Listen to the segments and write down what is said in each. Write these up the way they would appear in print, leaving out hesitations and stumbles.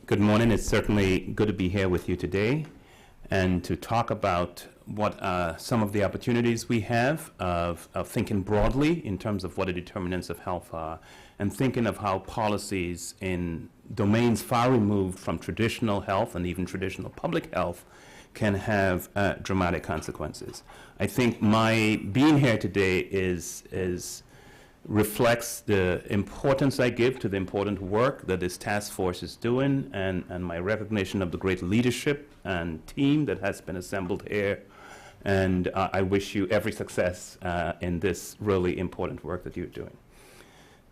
Good morning. It's certainly good to be here with you today and to talk about what some of the opportunities we have of thinking broadly in terms of what the determinants of health are, and thinking of how policies in domains far removed from traditional health and even traditional public health can have dramatic consequences. I think my being here today reflects the importance I give to the important work that this task force is doing, and my recognition of the great leadership and team that has been assembled here. And I wish you every success in this really important work that you're doing.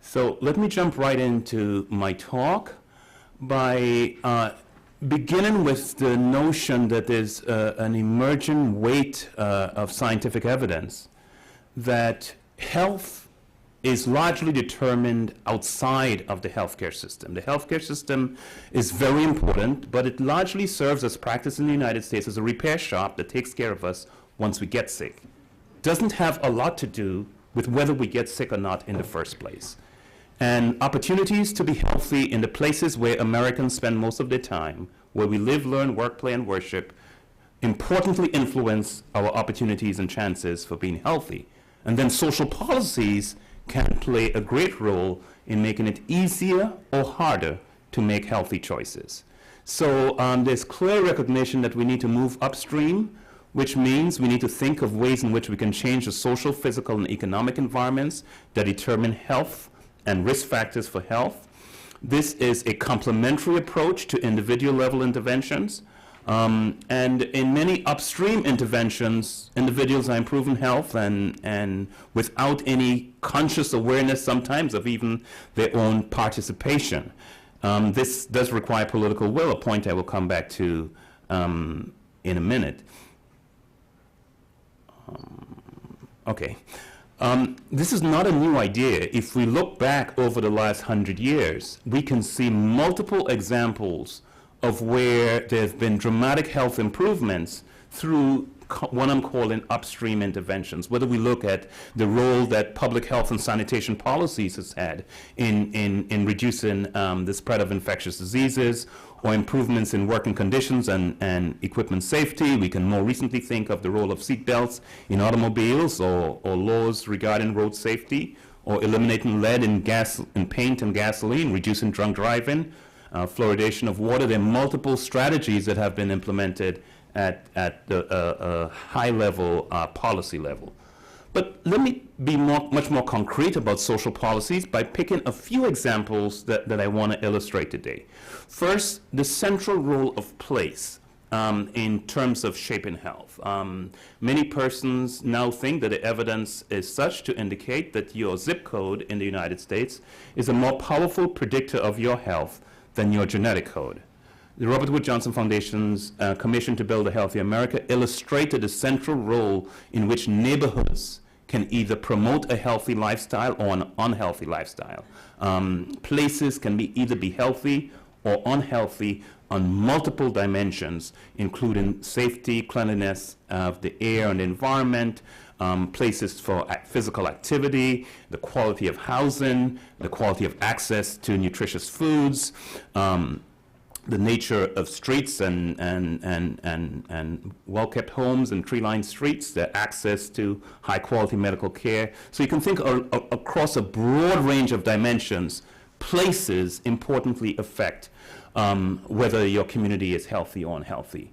So let me jump right into my talk by beginning with the notion that there's an emerging weight of scientific evidence that health is largely determined outside of the healthcare system. The healthcare system is very important, but it largely serves as practice in the United States as a repair shop that takes care of us once we get sick. Doesn't have a lot to do with whether we get sick or not in the first place. And opportunities to be healthy in the places where Americans spend most of their time, where we live, learn, work, play, and worship, importantly influence our opportunities and chances for being healthy. And then social policies can play a great role in making it easier or harder to make healthy choices. So there's clear recognition that we need to move upstream, which means we need to think of ways in which we can change the social, physical, and economic environments that determine health and risk factors for health. This is a complementary approach to individual level interventions. And in many upstream interventions, individuals are improving health and without any conscious awareness sometimes of even their own participation. This does require political will, a point I will come back to in a minute. This is not a new idea. If we look back over the last 100 years, we can see multiple examples of where there have been dramatic health improvements through what I'm calling upstream interventions, whether we look at the role that public health and sanitation policies has had in reducing the spread of infectious diseases, or improvements in working conditions and equipment safety. We can more recently think of the role of seat belts in automobiles, or laws regarding road safety, or eliminating lead in paint and gasoline, reducing drunk driving, fluoridation of water. There are multiple strategies that have been implemented at the high level, policy level. But let me be much more concrete about social policies by picking a few examples that I want to illustrate today. First, the central role of place in terms of shaping health. Many persons now think that the evidence is such to indicate that your zip code in the United States is a more powerful predictor of your health than your genetic code. The Robert Wood Johnson Foundation's Commission to Build a Healthy America illustrated the central role in which neighborhoods can either promote a healthy lifestyle or an unhealthy lifestyle. Places can either be healthy or unhealthy on multiple dimensions, including safety, cleanliness of the air and the environment, places for physical activity, the quality of housing, the quality of access to nutritious foods, the nature of streets and well-kept homes and tree-lined streets, the access to high-quality medical care. So you can think across a broad range of dimensions, places importantly affect whether your community is healthy or unhealthy.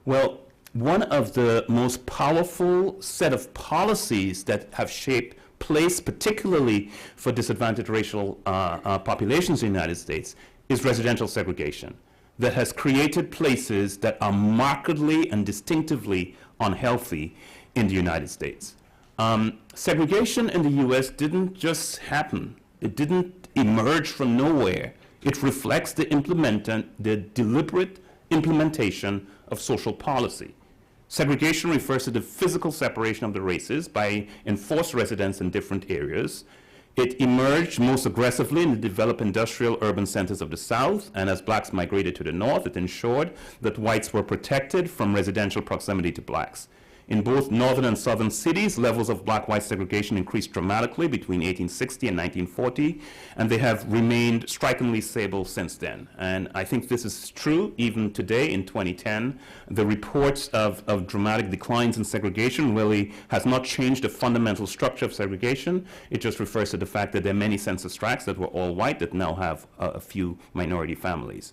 Well, one of the most powerful set of policies that have shaped place, particularly for disadvantaged racial populations in the United States, is residential segregation, that has created places that are markedly and distinctively unhealthy in the United States. Segregation in the US didn't just happen. It didn't emerge from nowhere. It reflects the deliberate implementation of social policy. Segregation refers to the physical separation of the races by enforced residence in different areas. It emerged most aggressively in the developed industrial urban centers of the South, and as blacks migrated to the North, it ensured that whites were protected from residential proximity to blacks. In both northern and southern cities, levels of black-white segregation increased dramatically between 1860 and 1940, and they have remained strikingly stable since then. And I think this is true even today in 2010. The reports of dramatic declines in segregation really has not changed the fundamental structure of segregation. It just refers to the fact that there are many census tracts that were all white that now have a few minority families.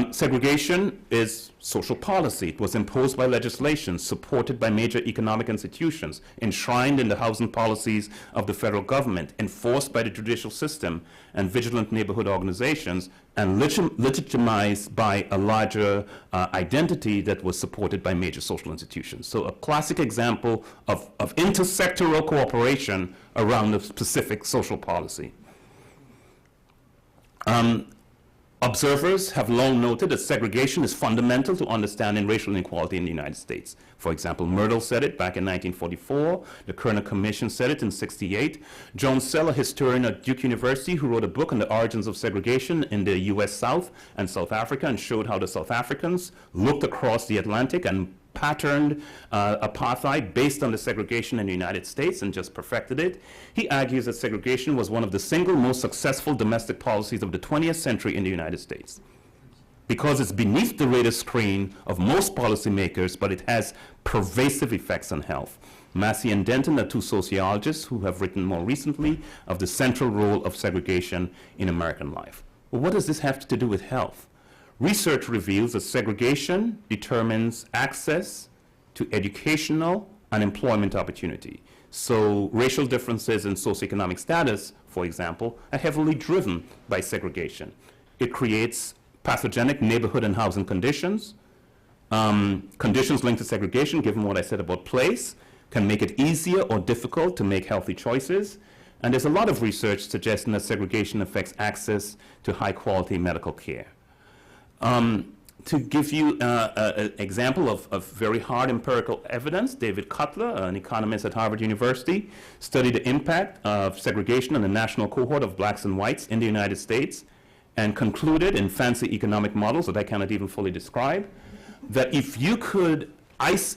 Segregation is social policy. It was imposed by legislation, supported by major economic institutions, enshrined in the housing policies of the federal government, enforced by the judicial system and vigilant neighborhood organizations, and legitimized by a larger identity that was supported by major social institutions. So a classic example of intersectoral cooperation around a specific social policy. Observers have long noted that segregation is fundamental to understanding racial inequality in the United States. For example, Myrtle said it back in 1944. The Kerner Commission said it in 1968. John Sell, a historian at Duke University, who wrote a book on the origins of segregation in the U.S. South and South Africa and showed how the South Africans looked across the Atlantic and patterned apartheid based on the segregation in the United States and just perfected it. He argues that segregation was one of the single most successful domestic policies of the 20th century in the United States because it's beneath the radar screen of most policymakers, but it has pervasive effects on health. Massey and Denton are two sociologists who have written more recently of the central role of segregation in American life. Well, what does this have to do with health? Research reveals that segregation determines access to educational and employment opportunity. So racial differences in socioeconomic status, for example, are heavily driven by segregation. It creates pathogenic neighborhood and housing conditions. Conditions linked to segregation, given what I said about place, can make it easier or difficult to make healthy choices. And there's a lot of research suggesting that segregation affects access to high-quality medical care. To give you an example of very hard empirical evidence, David Cutler, an economist at Harvard University, studied the impact of segregation on the national cohort of blacks and whites in the United States and concluded in fancy economic models that I cannot even fully describe, that if you could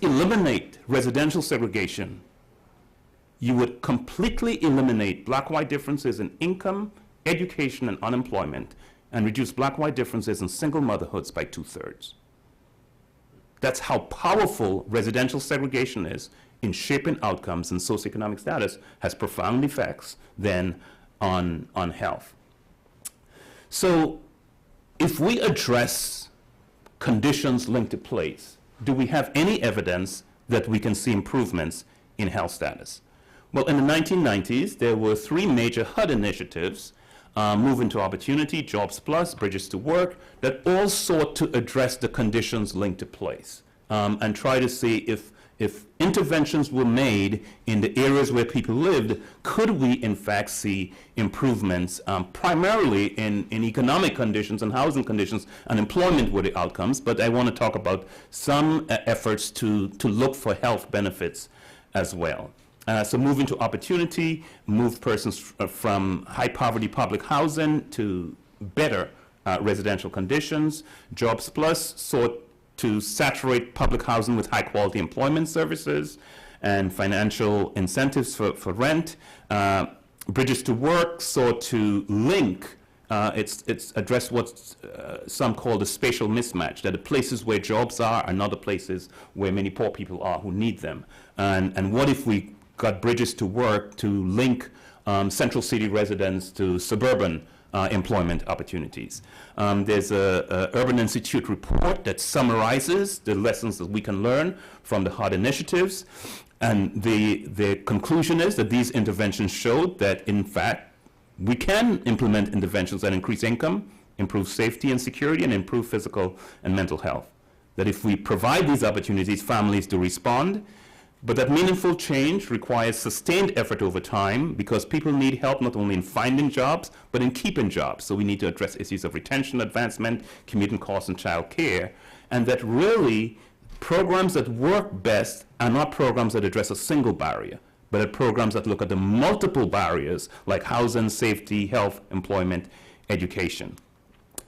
eliminate residential segregation, you would completely eliminate black-white differences in income, education, and unemployment, and reduce black-white differences in single motherhoods by 2/3. That's how powerful residential segregation is in shaping outcomes, and socioeconomic status has profound effects then on health. So if we address conditions linked to place, do we have any evidence that we can see improvements in health status? Well, in the 1990s, there were 3 major HUD initiatives, Move into Opportunity, Jobs Plus, Bridges to Work, that all sought to address the conditions linked to place and try to see if interventions were made in the areas where people lived, could we in fact see improvements primarily in economic conditions and housing conditions, and employment were the outcomes, but I want to talk about some efforts to look for health benefits as well. So Move into Opportunity moved persons from high poverty public housing to better residential conditions. Jobs Plus sought to saturate public housing with high quality employment services and financial incentives for rent. Bridges to Work sought to link, it's addressed what some call the spatial mismatch, that the places where jobs are not the places where many poor people are who need them. And what if we got Bridges to Work to link central city residents to suburban employment opportunities. There's a Urban Institute report that summarizes the lessons that we can learn from the HUD initiatives, and the conclusion is that these interventions showed that in fact we can implement interventions that increase income, improve safety and security, and improve physical and mental health. That if we provide these opportunities, families do respond. But that meaningful change requires sustained effort over time because people need help not only in finding jobs, but in keeping jobs. So we need to address issues of retention, advancement, commuting costs, and child care. And that really programs that work best are not programs that address a single barrier, but are programs that look at the multiple barriers like housing, safety, health, employment, education.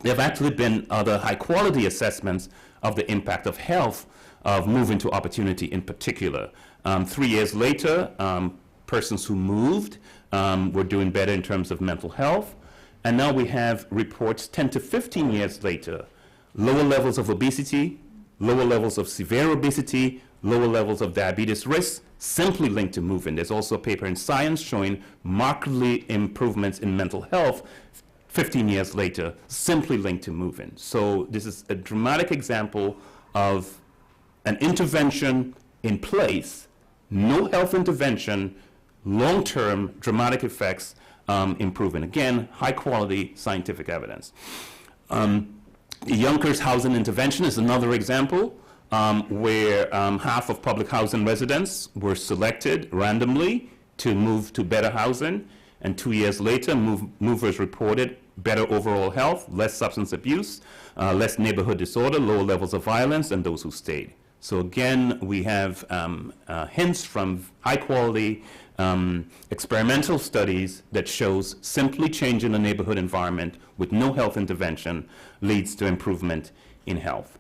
There have actually been other high-quality assessments of the impact of health of moving to opportunity in particular. 3 years later, persons who moved were doing better in terms of mental health. And now we have reports 10 to 15 years later, lower levels of obesity, lower levels of severe obesity, lower levels of diabetes risk, simply linked to moving. There's also a paper in Science showing markedly improvements in mental health 15 years later, simply linked to moving. So this is a dramatic example of an intervention in place, no health intervention, long-term dramatic effects improving. Again, high-quality scientific evidence. The Yonkers Housing Intervention is another example where half of public housing residents were selected randomly to move to better housing, and 2 years later, movers reported better overall health, less substance abuse, less neighborhood disorder, lower levels of violence than those who stayed. So again, we have hints from high-quality experimental studies that shows simply changing the neighborhood environment with no health intervention leads to improvement in health.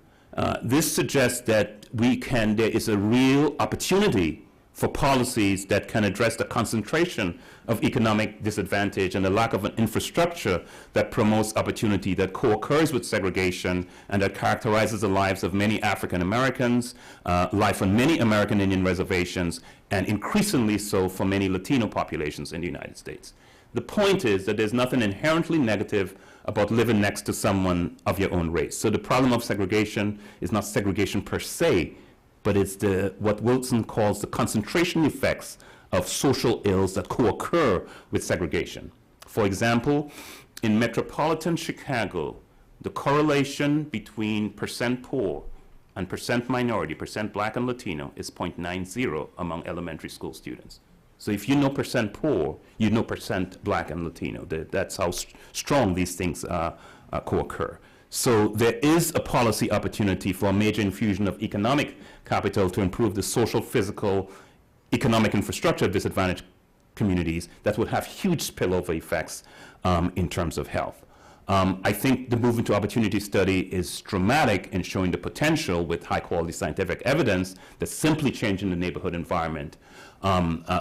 This suggests that there is a real opportunity for policies that can address the concentration of economic disadvantage and the lack of an infrastructure that promotes opportunity, that co-occurs with segregation, and that characterizes the lives of many African Americans, life on many American Indian reservations, and increasingly so for many Latino populations in the United States. The point is that there's nothing inherently negative about living next to someone of your own race. So the problem of segregation is not segregation per se, but it's what Wilson calls the concentration effects of social ills that co-occur with segregation. For example, in metropolitan Chicago, the correlation between percent poor and percent minority, percent black and Latino, is 0.90 among elementary school students. So if you know percent poor, you know percent black and Latino. That's how strong these things co-occur. So there is a policy opportunity for a major infusion of economic capital to improve the social, physical, economic infrastructure of disadvantaged communities that would have huge spillover effects in terms of health. I think the Movement to Opportunity study is dramatic in showing the potential with high-quality scientific evidence that simply changing the neighborhood environment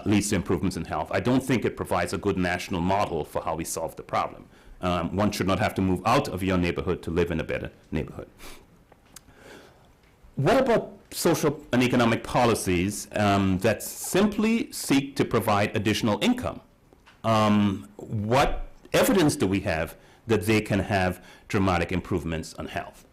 leads to improvements in health. I don't think it provides a good national model for how we solve the problem. One should not have to move out of your neighborhood to live in a better neighborhood. What about social and economic policies that simply seek to provide additional income? What evidence do we have that they can have dramatic improvements on health?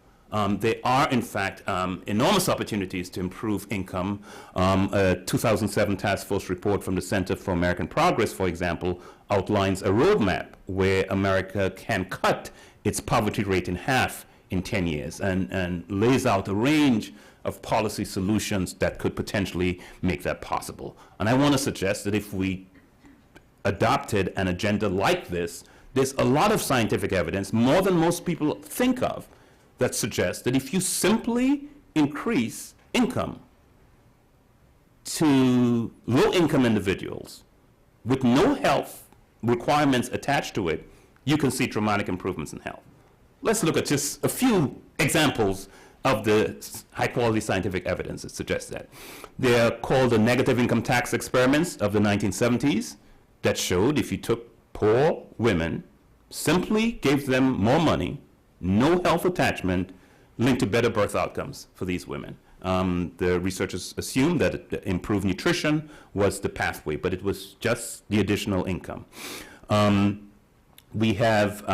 There are, in fact, enormous opportunities to improve income. A 2007 task force report from the Center for American Progress, for example, outlines a roadmap where America can cut its poverty rate in half in 10 years and lays out a range of policy solutions that could potentially make that possible. And I want to suggest that if we adopted an agenda like this, there's a lot of scientific evidence, more than most people think of, that suggests that if you simply increase income to low-income individuals with no health requirements attached to it, you can see dramatic improvements in health. Let's look at just a few examples of the high-quality scientific evidence that suggests that. They're called the negative income tax experiments of the 1970s that showed if you took poor women, simply gave them more money, no health attachment, linked to better birth outcomes for these women. The researchers assumed that improved nutrition was the pathway, but it was just the additional income. We have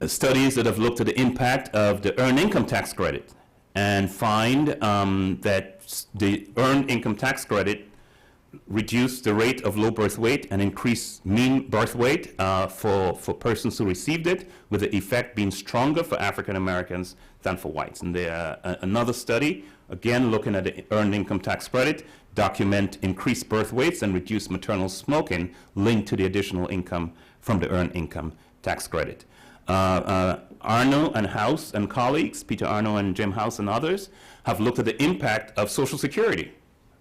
studies that have looked at the impact of the earned income tax credit and find that the earned income tax credit reduced the rate of low birth weight and increased mean birth weight for persons who received it, with the effect being stronger for African Americans than for whites. And there another study, again looking at the earned income tax credit, document increased birth weights and reduced maternal smoking linked to the additional income from the earned income tax credit. Arno and House and colleagues, Peter Arno and Jim House and others, have looked at the impact of Social Security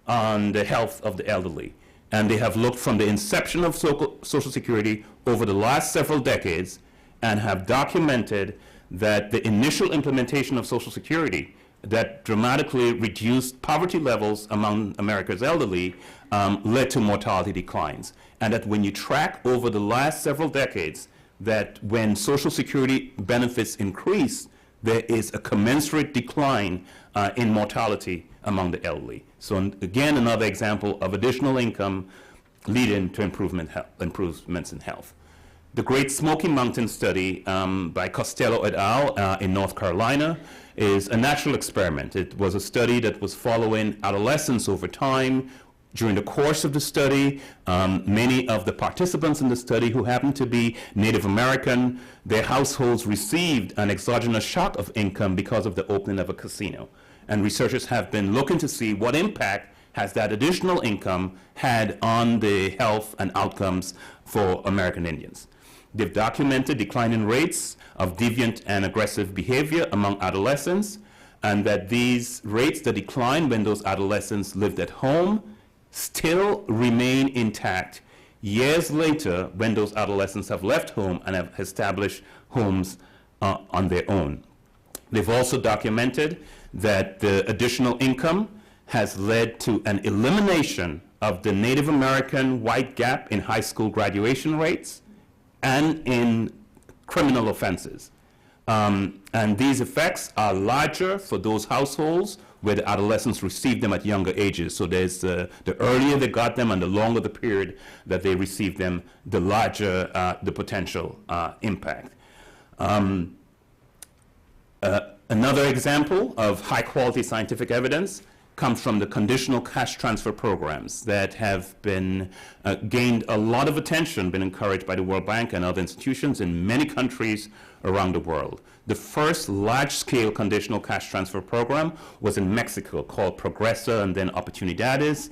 on the health of the elderly. And they have looked from the inception of Social Security over the last several decades and have documented that the initial implementation of Social Security that dramatically reduced poverty levels among America's elderly led to mortality declines. And that when you track over the last several decades, that when Social Security benefits increase, there is a commensurate decline in mortality among the elderly. So again, another example of additional income leading to improvements in health. The Great Smoky Mountain Study by Costello et al. In North Carolina is a natural experiment. It was a study that was following adolescents over time. During the course of the study, many of the participants in the study who happened to be Native American, their households received an exogenous shock of income because of the opening of a casino. And researchers have been looking to see what impact has that additional income had on the health and outcomes for American Indians. They've documented declining rates of deviant and aggressive behavior among adolescents, and that these rates that decline when those adolescents lived at home still remain intact years later when those adolescents have left home and have established homes on their own. They've also documented that the additional income has led to an elimination of the Native American white gap in high school graduation rates and in criminal offenses. And these effects are larger for those households where the adolescents receive them at younger ages. So there's the earlier they got them and the longer the period that they receive them, the larger the potential impact. Another example of high quality scientific evidence comes from the conditional cash transfer programs that have been gained a lot of attention, been encouraged by the World Bank and other institutions in many countries around the world. The first large-scale conditional cash transfer program was in Mexico called Progresa and then Oportunidades.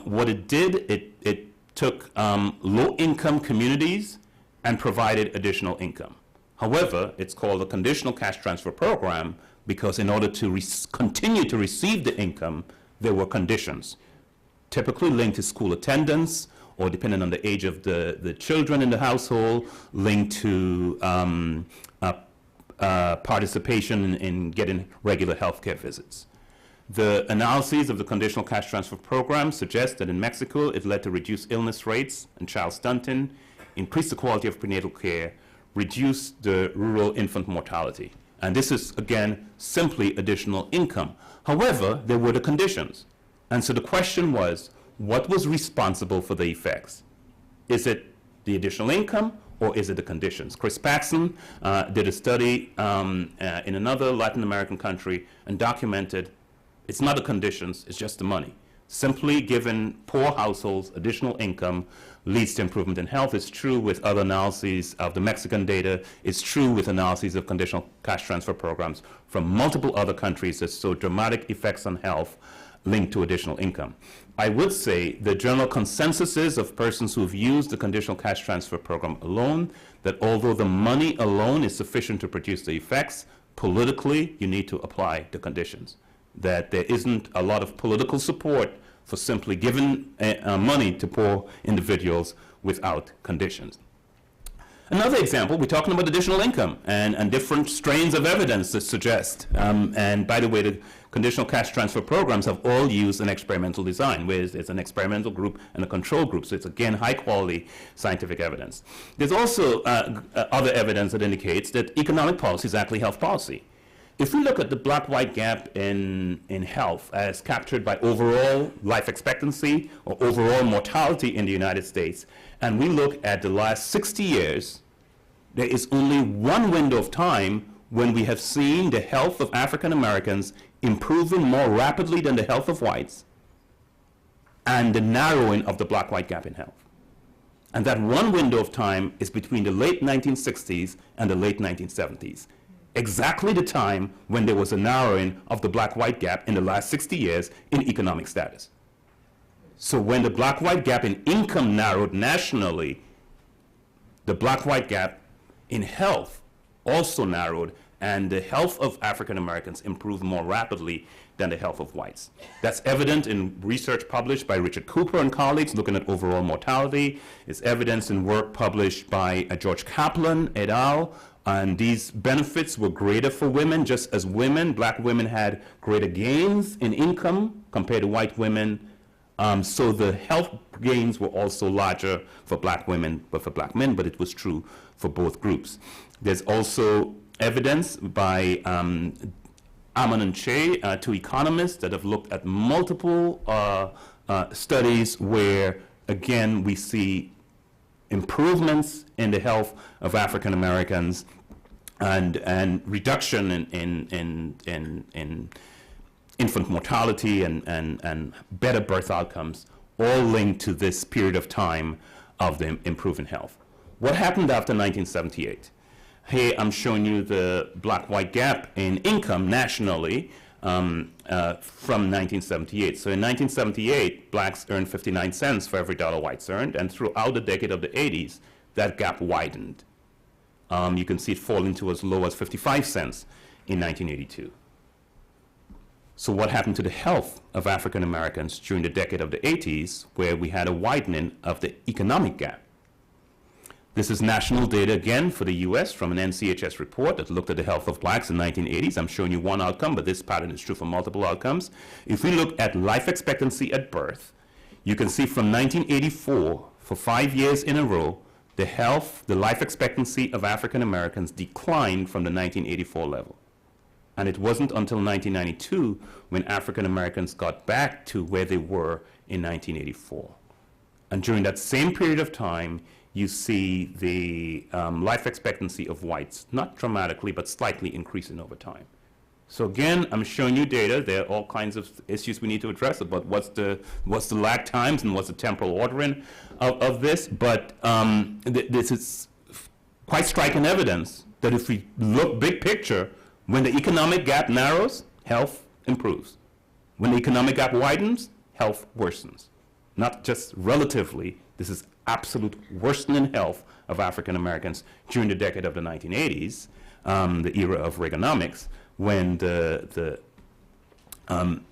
What it did, it took low-income communities and provided additional income. However, it's called a conditional cash transfer program because in order to continue to receive the income, there were conditions, typically linked to school attendance, or depending on the age of the children in the household, linked to participation in getting regular healthcare visits. The analyses of the conditional cash transfer program suggest that in Mexico, it led to reduced illness rates and child stunting, increased the quality of prenatal care, reduced the rural infant mortality. And this is, again, simply additional income. However, there were the conditions. And so the question was, what was responsible for the effects? Is it the additional income or is it the conditions? Chris Paxson did a study in another Latin American country and documented it's not the conditions, it's just the money. Simply giving poor households additional income leads to improvement in health. It's true with other analyses of the Mexican data. It's true with analyses of conditional cash transfer programs from multiple other countries that show dramatic effects on health linked to additional income. I would say the general consensus is of persons who have used the conditional cash transfer program alone, that although the money alone is sufficient to produce the effects, politically you need to apply the conditions. That there isn't a lot of political support for simply giving money to poor individuals without conditions. Another example, we're talking about additional income and different strains of evidence that suggest, and by the way, the conditional cash transfer programs have all used an experimental design, where it's an experimental group and a control group, so it's again high quality scientific evidence. There's also other evidence that indicates that economic policy is actually health policy. If we look at the black-white gap in health as captured by overall life expectancy or overall mortality in the United States, and we look at the last 60 years, there is only one window of time when we have seen the health of African Americans improving more rapidly than the health of whites and the narrowing of the black-white gap in health. And that one window of time is between the late 1960s and the late 1970s. Exactly the time when there was a narrowing of the black-white gap in the last 60 years in economic status. So when the black-white gap in income narrowed nationally, the black-white gap in health also narrowed, and the health of African Americans improved more rapidly than the health of whites. That's evident in research published by Richard Cooper and colleagues looking at overall mortality. It's evidence in work published by George Kaplan et al. And these benefits were greater for women, just as women, black women had greater gains in income compared to white women. So the health gains were also larger for black women, but for black men, but it was true for both groups. There's also evidence by Amon and Che, two economists that have looked at multiple studies where, again, we see improvements in the health of African Americans and reduction in infant mortality and better birth outcomes, all linked to this period of time of the improving health. What happened after 1978? Here I'm showing you the black-white gap in income nationally from 1978. So in 1978, blacks earned 59 cents for every dollar whites earned, and throughout the decade of the 80s, that gap widened. You can see it falling to as low as 55 cents in 1982. So what happened to the health of African Americans during the decade of the 80s, where we had a widening of the economic gap? This is national data, again, for the US from an NCHS report that looked at the health of blacks in the 1980s. I'm showing you one outcome, but this pattern is true for multiple outcomes. If we look at life expectancy at birth, you can see from 1984, for 5 years in a row, the life expectancy of African Americans declined from the 1984 level. And it wasn't until 1992 when African Americans got back to where they were in 1984. And during that same period of time, you see the life expectancy of whites, not dramatically, but slightly increasing over time. So again, I'm showing you data. There are all kinds of issues we need to address about what's the lag times and what's the temporal ordering of this. But this is quite striking evidence that if we look big picture, when the economic gap narrows, health improves. When the economic gap widens, health worsens. Not just relatively, this is absolute worsening health of African Americans during the decade of the 1980s, the era of Reaganomics, when the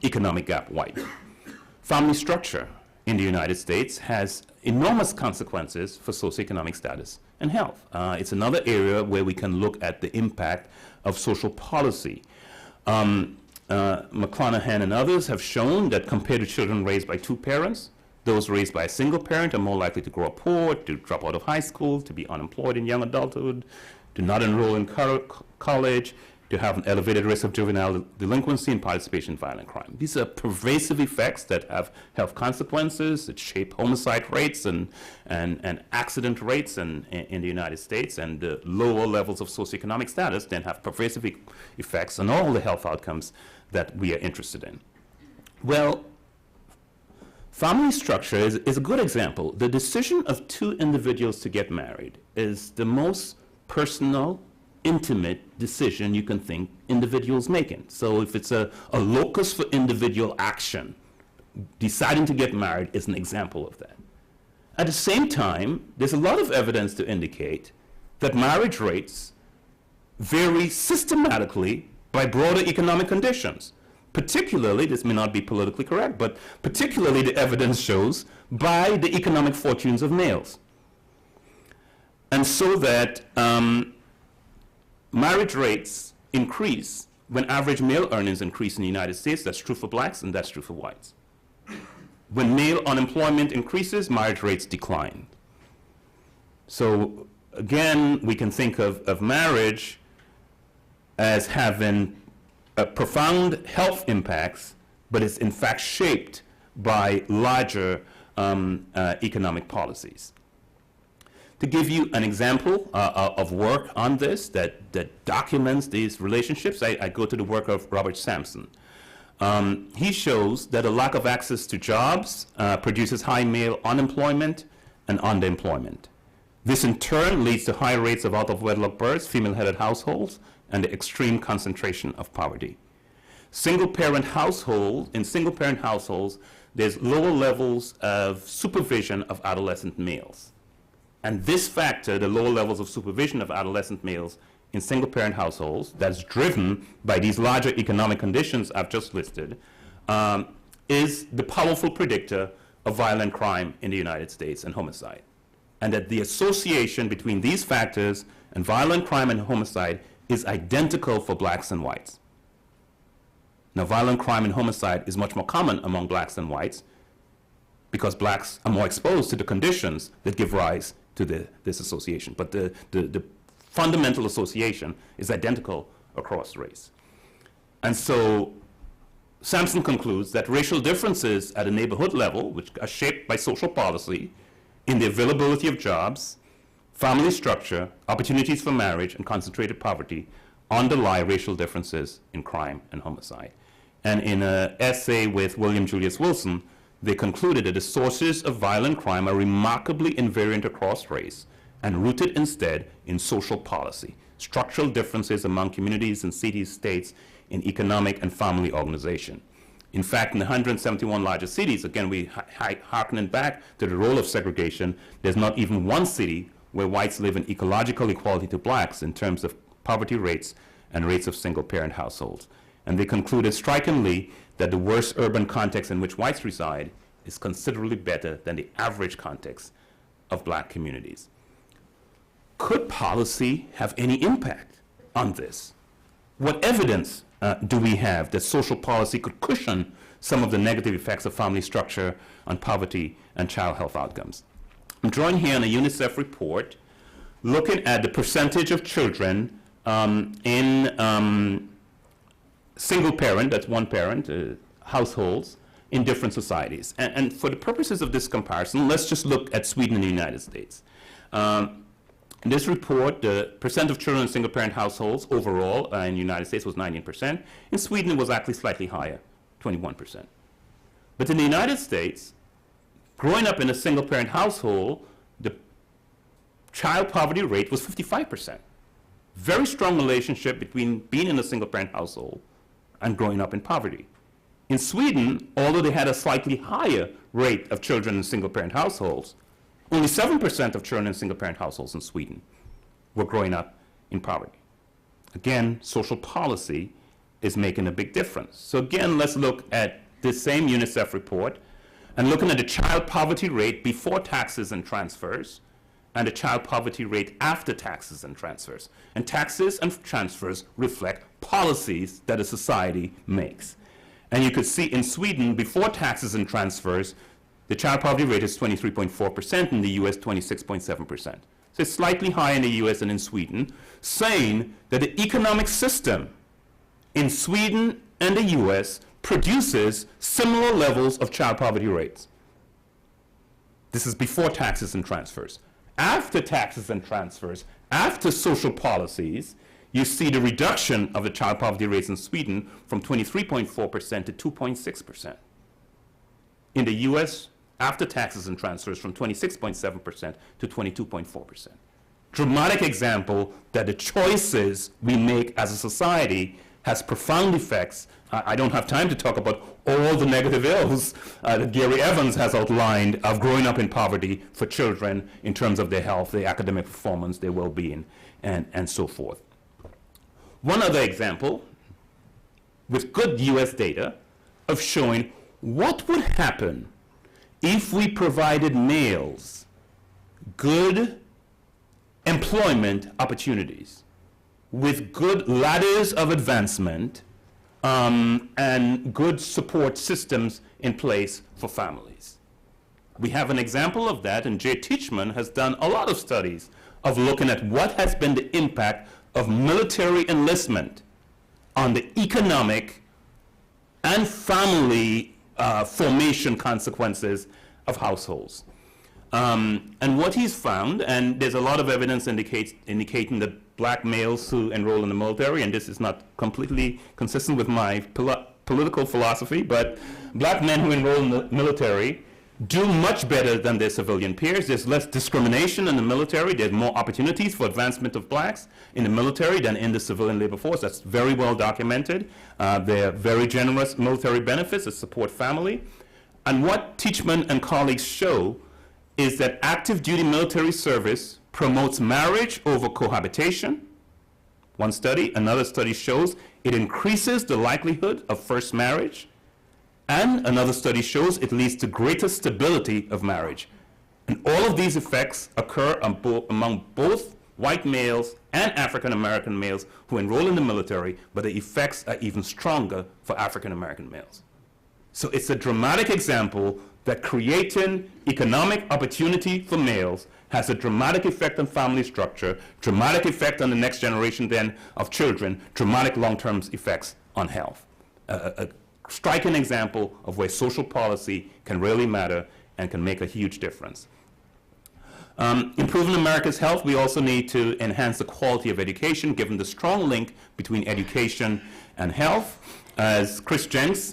economic gap widened. Family structure in the United States has enormous consequences for socioeconomic status and health. It's another area where we can look at the impact of social policy. McClanahan and others have shown that compared to children raised by two parents, those raised by a single parent are more likely to grow up poor, to drop out of high school, to be unemployed in young adulthood, to not enroll in college, to have an elevated risk of juvenile delinquency and participation in violent crime. These are pervasive effects that have health consequences, that shape homicide rates and accident rates in the United States, and the lower levels of socioeconomic status then have pervasive effects on all the health outcomes that we are interested in. Well, family structure is a good example. The decision of two individuals to get married is the most personal, intimate decision you can think individuals making. So if it's a locus for individual action, deciding to get married is an example of that. At the same time, there's a lot of evidence to indicate that marriage rates vary systematically by broader economic conditions. Particularly, this may not be politically correct, but particularly the evidence shows by the economic fortunes of males. And so that marriage rates increase when average male earnings increase in the United States. That's true for blacks and that's true for whites. When male unemployment increases, marriage rates decline. So again, we can think of marriage as having profound health impacts, but it's in fact shaped by larger economic policies. To give you an example of work on this that documents these relationships, I go to the work of Robert Sampson. He shows that a lack of access to jobs produces high male unemployment and underemployment. This in turn leads to high rates of out-of-wedlock births, female-headed households, and the extreme concentration of poverty. In single-parent households, there's lower levels of supervision of adolescent males. And this factor, the lower levels of supervision of adolescent males, in single-parent households that's driven by these larger economic conditions I've just listed is the powerful predictor of violent crime in the United States and homicide. And that the association between these factors and violent crime and homicide is identical for blacks and whites. Now, violent crime and homicide is much more common among blacks and whites because blacks are more exposed to the conditions that give rise to this association. But the fundamental association is identical across race. And so Sampson concludes that racial differences at a neighborhood level, which are shaped by social policy, in the availability of jobs, family structure, opportunities for marriage, and concentrated poverty, underlie racial differences in crime and homicide. And in an essay with William Julius Wilson, they concluded that the sources of violent crime are remarkably invariant across race and rooted instead in social policy, structural differences among communities and cities, states, in economic and family organization. In fact, in the 171 largest cities, again, we harkening back to the role of segregation, there's not even one city where whites live in ecological equality to blacks in terms of poverty rates and rates of single-parent households. And they concluded strikingly that the worst urban context in which whites reside is considerably better than the average context of black communities. Could policy have any impact on this? What evidence do we have that social policy could cushion some of the negative effects of family structure on poverty and child health outcomes? I'm drawing here on a UNICEF report looking at the percentage of children in single parent, that's one parent, households in different societies. And for the purposes of this comparison, let's just look at Sweden and the United States. In this report, the percent of children in single-parent households overall in the United States was 19%. In Sweden, it was actually slightly higher, 21%. But in the United States, growing up in a single-parent household, the child poverty rate was 55%. Very strong relationship between being in a single-parent household and growing up in poverty. In Sweden, although they had a slightly higher rate of children in single-parent households, only 7% of children in single-parent households in Sweden were growing up in poverty. Again, social policy is making a big difference. So again, let's look at this same UNICEF report and looking at the child poverty rate before taxes and transfers and the child poverty rate after taxes and transfers. And taxes and transfers reflect policies that a society makes. And you could see in Sweden, before taxes and transfers, the child poverty rate is 23.4%, in the US 26.7%. So it's slightly higher in the US than in Sweden, saying that the economic system in Sweden and the US produces similar levels of child poverty rates. This is before taxes and transfers. After taxes and transfers, after social policies, you see the reduction of the child poverty rates in Sweden from 23.4% to 2.6%. In the US, after taxes and transfers, from 26.7% to 22.4%. Dramatic example that the choices we make as a society has profound effects. I don't have time to talk about all the negative ills that Gary Evans has outlined of growing up in poverty for children in terms of their health, their academic performance, their well-being, and so forth. One other example, with good US data, of showing what would happen if we provided males good employment opportunities with good ladders of advancement and good support systems in place for families. We have an example of that, and Jay Teachman has done a lot of studies of looking at what has been the impact of military enlistment on the economic and family formation consequences of households. And what he's found, and there's a lot of evidence indicating that black males who enroll in the military, and this is not completely consistent with my political philosophy, but black men who enroll in the military do much better than their civilian peers. There's less discrimination in the military. There's more opportunities for advancement of blacks in the military than in the civilian labor force. That's very well documented. There are very generous military benefits that support family. And what Teachman and colleagues show is that active duty military service promotes marriage over cohabitation, one study. Another study shows it increases the likelihood of first marriage. And another study shows it leads to greater stability of marriage. And all of these effects occur among both white males and African American males who enroll in the military, but the effects are even stronger for African American males. So it's a dramatic example that creating economic opportunity for males has a dramatic effect on family structure, dramatic effect on the next generation then of children, dramatic long-term effects on health. A striking example of where social policy can really matter and can make a huge difference. Improving America's health, we also need to enhance the quality of education, given the strong link between education and health. As Chris Jenks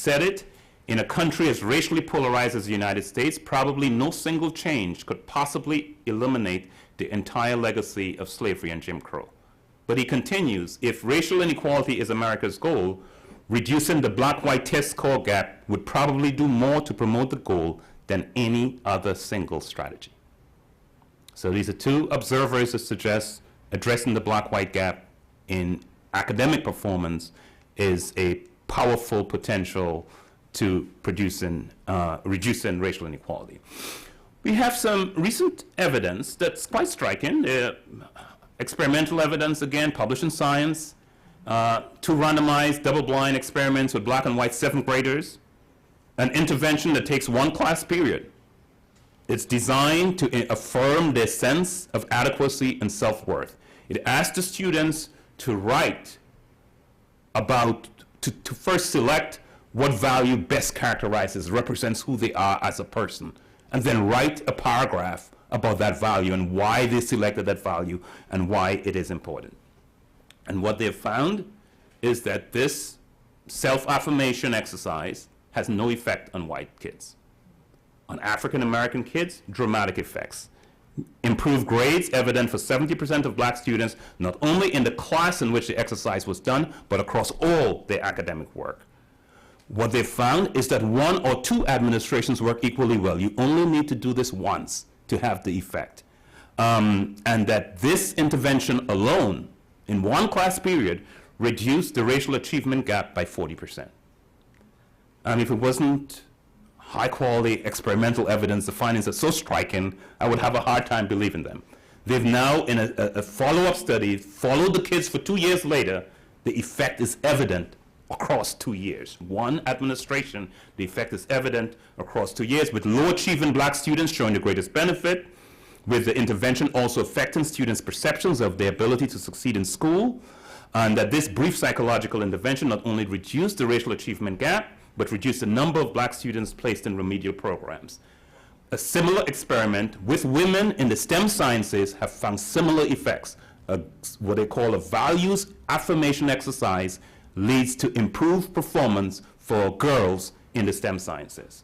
said it, in a country as racially polarized as the United States, probably no single change could possibly eliminate the entire legacy of slavery and Jim Crow. But he continues, if racial inequality is America's goal, reducing the black-white test score gap would probably do more to promote the goal than any other single strategy. So these are two observers that suggest addressing the black-white gap in academic performance is a powerful potential to reducing racial inequality. We have some recent evidence that's quite striking. Experimental evidence, again, published in Science. Two randomized double-blind experiments with black and white 7th graders. An intervention that takes one class period. It's designed to affirm their sense of adequacy and self-worth. It asks the students to write about, to first select what value best characterizes, represents who they are as a person, and then write a paragraph about that value and why they selected that value and why it is important. And what they've found is that this self-affirmation exercise has no effect on white kids. On African American kids, dramatic effects. Improved grades evident for 70% of black students, not only in the class in which the exercise was done, but across all their academic work. What they found is that 1 or 2 administrations work equally well. You only need to do this once to have the effect. And that this intervention alone, in one class period, reduced the racial achievement gap by 40%. And if it wasn't high-quality experimental evidence, the findings are so striking, I would have a hard time believing them. They've now, in a follow-up study, followed the kids for 2 years later. The effect is evident across 2 years. One administration, the effect is evident across 2 years, with low-achieving black students showing the greatest benefit, with the intervention also affecting students' perceptions of their ability to succeed in school, and that this brief psychological intervention not only reduced the racial achievement gap, but reduced the number of black students placed in remedial programs. A similar experiment with women in the STEM sciences have found similar effects. What they call a values affirmation exercise leads to improved performance for girls in the STEM sciences.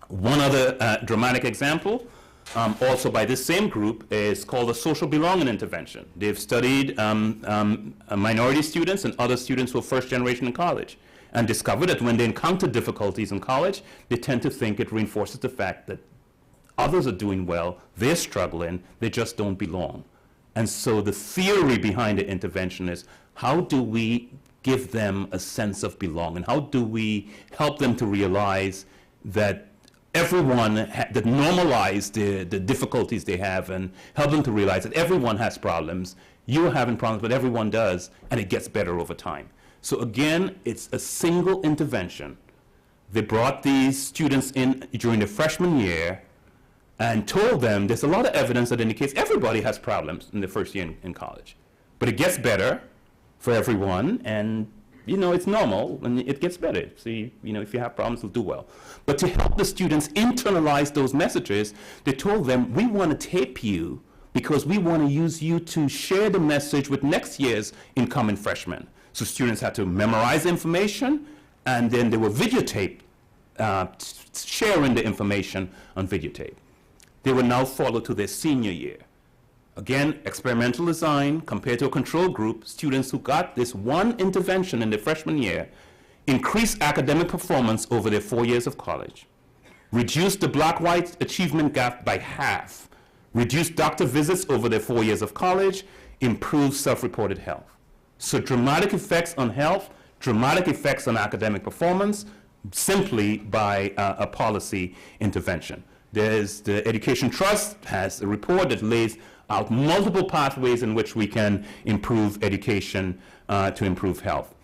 One other dramatic example, also by this same group, is called the social belonging intervention. They've studied minority students and other students who are first generation in college, and discovered that when they encounter difficulties in college, they tend to think it reinforces the fact that others are doing well, they're struggling, they just don't belong. And so the theory behind the intervention is, how do we give them a sense of belonging? How do we help them to realize that everyone, that normalize the difficulties they have, and help them to realize that everyone has problems. You're having problems, but everyone does, and it gets better over time. So again, it's a single intervention. They brought these students in during the freshman year and told them there's a lot of evidence that indicates everybody has problems in the first year in college. But it gets better for everyone, and it's normal, and it gets better. So, if you have problems, you'll do well. But to help the students internalize those messages, they told them, we want to tape you because we want to use you to share the message with next year's incoming freshmen. So students had to memorize information, and then they were videotaped, sharing the information on videotape. They were now followed to their senior year. Again, experimental design compared to a control group. Students who got this one intervention in their freshman year increased academic performance over their 4 years of college, reduced the black-white achievement gap by half, reduced doctor visits over their 4 years of college, improves self-reported health. So dramatic effects on health, dramatic effects on academic performance, simply by a policy intervention. There's the Education Trust has a report that lays out multiple pathways in which we can improve education to improve health.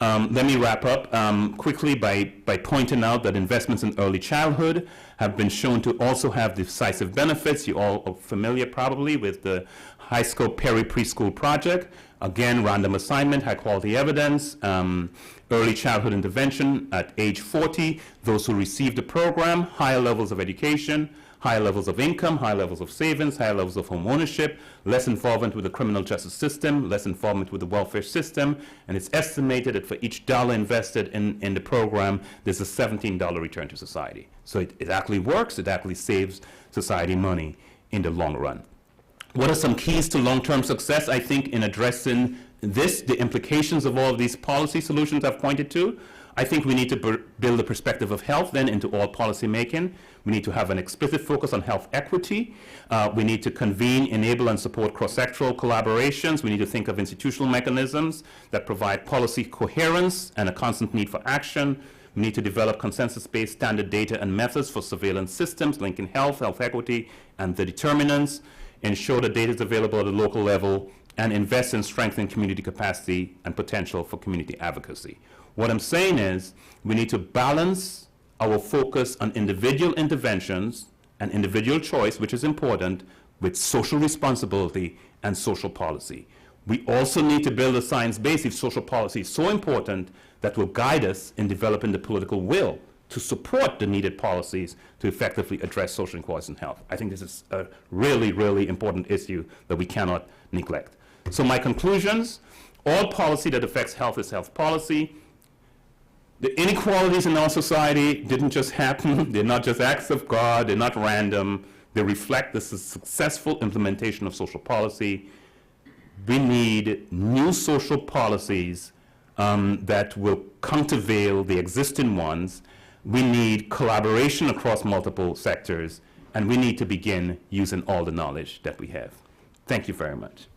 Let me wrap up quickly by pointing out that investments in early childhood have been shown to also have decisive benefits. You all are familiar probably with the high scope preschool project. Again, random assignment, high quality evidence, early childhood intervention at age 40. Those who receive the program, higher levels of education, higher levels of income, higher levels of savings, higher levels of home ownership, less involvement with the criminal justice system, less involvement with the welfare system, and it's estimated that for each dollar invested in the program, there's a $17 return to society. So it actually works, it actually saves society money in the long run. What are some keys to long-term success, I think, in addressing this, the implications of all of these policy solutions I've pointed to? I think we need to build a perspective of health then into all policy making. We need to have an explicit focus on health equity. We need to convene, enable, and support cross-sectoral collaborations. We need to think of institutional mechanisms that provide policy coherence and a constant need for action. We need to develop consensus-based standard data and methods for surveillance systems linking health, health equity, and the determinants. Ensure that data is available at a local level, and invest in strengthening community capacity and potential for community advocacy. What I'm saying is we need to balance our focus on individual interventions and individual choice, which is important, with social responsibility and social policy. We also need to build a science base if social policy is so important that will guide us in developing the political will to support the needed policies to effectively address social inequalities in health. I think this is a really, really important issue that we cannot neglect. So my conclusions, all policy that affects health is health policy. The inequalities in our society didn't just happen. They're not just acts of God. They're not random. They reflect the successful implementation of social policy. We need new social policies that will countervail the existing ones. We need collaboration across multiple sectors, and we need to begin using all the knowledge that we have. Thank you very much.